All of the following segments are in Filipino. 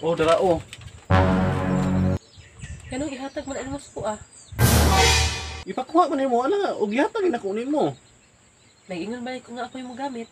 Oh, dara oh. Kanong ihatag man almos ko ah. Ipakuha man nimo ana, og gihatag na kunin mo. Nag-ingon ba ko nga ako yung gamit?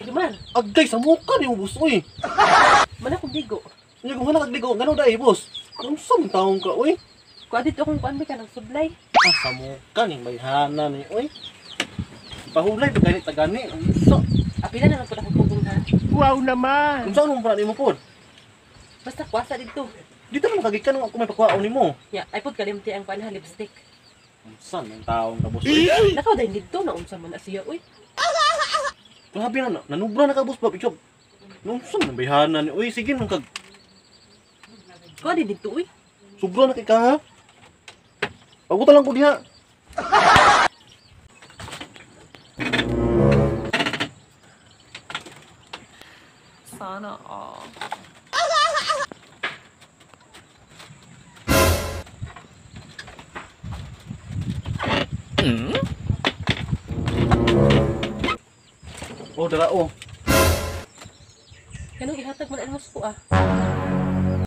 Man, Agday sa mukha ni mo boss oy. mana kong bigo. Nya kung wala kagdigo, ngano dai boss? Unsa man taong ka oy? Kuha dito akong kuan ka ng sublay. Ah, sa mukha ning bayhana ni oy. Pahulay to gani tagani. Unsa? Apila na lang po akong pugong ha. Wow naman! Unsa man para nimo pod? Basta kuwasa dito. Dito man kagikan ako may pakwaon nimo. Ya, ay pod kalimti ang kuan ha, lipstick. Unsa man taong ka boss oy? Nakaw dahil dito na unsa man na siya, uy. Grabe na, nanubra na ka boss pa pichop. Unsa man bayhana ni oy, sige nang kag Kuha din dito, uy. sobra na kay ka ha. Pagutan lang ko diha. Sana all. Oh, dara oh. Kanong ihatag man almos ko ah.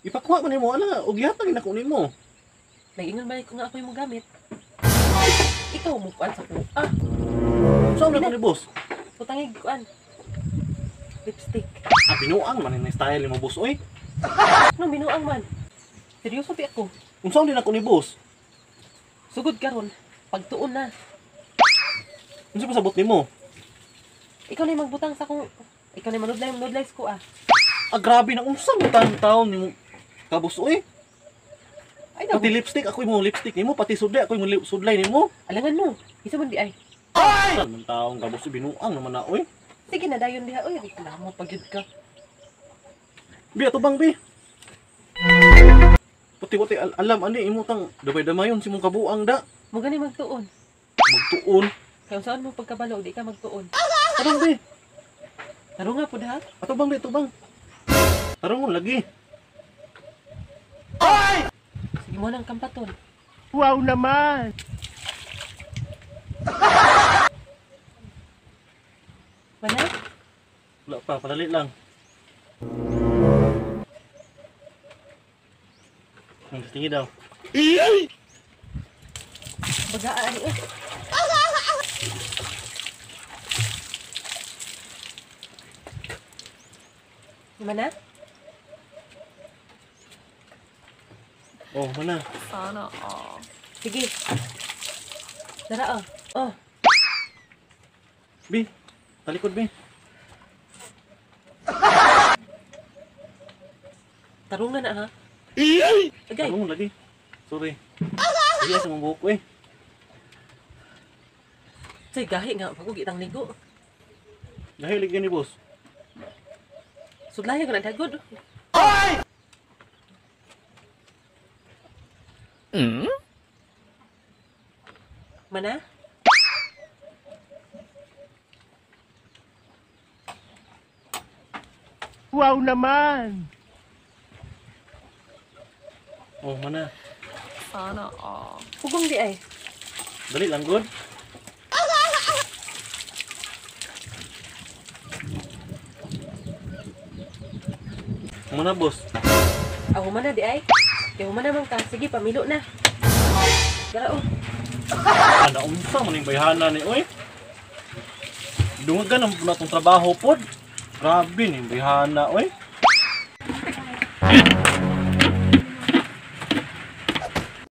Ipakuha man nimo ana, og gihatag na kunin mo. Nag-ingon ba ko nga ako yung gamit? Ikaw mo kuan sa ko. Ah, Unsa man ko ni boss? putangig kuan. Lipstick. Ah, binuang man ni style mo boss oy. Ano binuang man? Seryoso di ako. Unsa man din ako ni boss? Sugod karon, pagtuon na. Unsa pa sabot nimo? Ikaw na yung magbutang sa kong... Ikaw na yung manudlay ko ah. Ah, grabe na unsa man taon nimo ka boss oy. Ay, Pati lipstick ako mo lipstick nimo, pati sudlay ako mo sudlay nimo. alangan mo. Isa man di ay. Unsa man taong ka boss binuang naman na oy. Sige na, dayon diha. Uy, reklamo pagyud ka. Bi ato bang bi. Pati alam ani imo tang dabay-damayon si mong kabuang da. Mo gani magtuon. Magtuon. Kaya saan mo pagkabalo, di ka magtuon. Tarong bi. Taro nga po ha. Ato bang bi ato bang. Tarong lagi. Sige mo nang kampaton. Wow naman! Mana? Wala pa, padali lang. Tingin daw. Bagaan eh. Mana? Oh, mana? Sana all. Sige. Dara oh. Oh. Bi, talikod bi. Tarungan na ha. Agay. Tarong lagi. Sorry. Hindi sa mong buhok ko eh. Say gahi nga pag itang ligo. Nahilig yan ni boss. Sudlayan ko na dagod. Mana? Wow naman! Oh, mana? Sana all. Pugong di ay. Dali lang, good. Muna, boss. Ako mana di ay. Kaya humana man ka. Sige, pamilo na. Dara oh. Ano, unsa man yung bayhana ni, oy? Dungagan ang na itong trabaho pod. Grabe ni bayhana, oy.